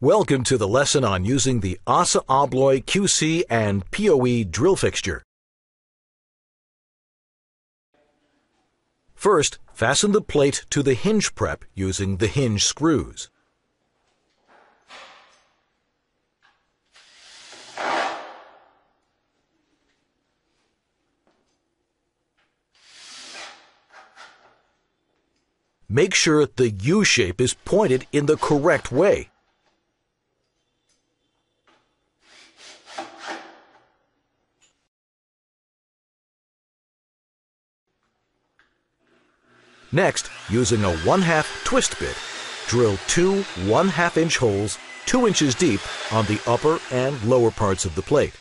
Welcome to the lesson on using the ASA Abloy QC and POE drill fixture. First, fasten the plate to the hinge prep using the hinge screws. Make sure the U shape is pointed in the correct way. Next, using a 1/2 twist bit, drill two 1/2 inch holes 2 inches deep on the upper and lower parts of the plate.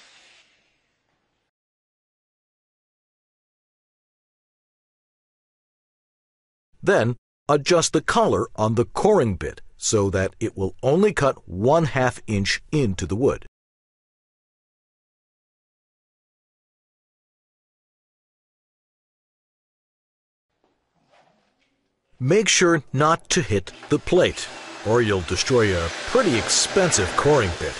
Then, adjust the collar on the coring bit so that it will only cut 1/2 inch into the wood. Make sure not to hit the plate, or you'll destroy a pretty expensive coring bit.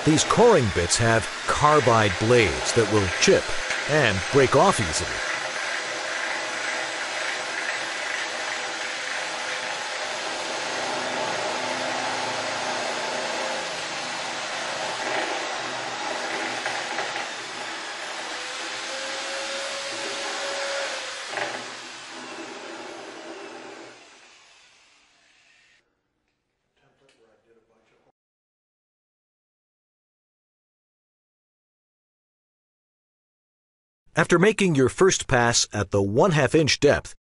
These coring bits have carbide blades that will chip and break off easily. After making your first pass at the 1/2 inch depth,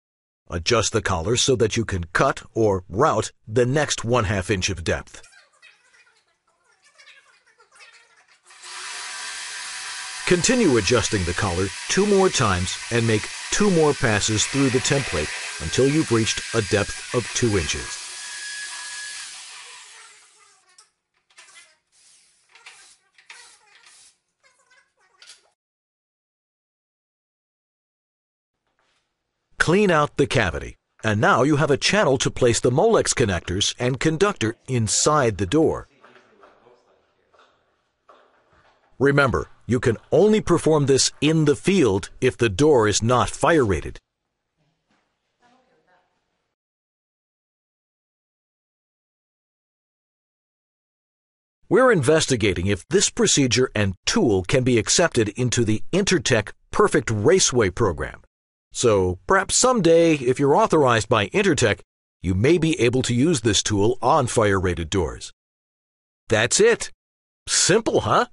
adjust the collar so that you can cut or route the next 1/2 inch of depth. Continue adjusting the collar 2 more times and make 2 more passes through the template until you've reached a depth of 2 inches. Clean out the cavity, and now you have a channel to place the molex connectors and conductor inside the door. Remember, you can only perform this in the field if the door is not fire rated. We're investigating if this procedure and tool can be accepted into the Intertech Perfect Raceway program. So perhaps someday, if you're authorized by Intertech, you may be able to use this tool on fire-rated doors. That's it. Simple, huh?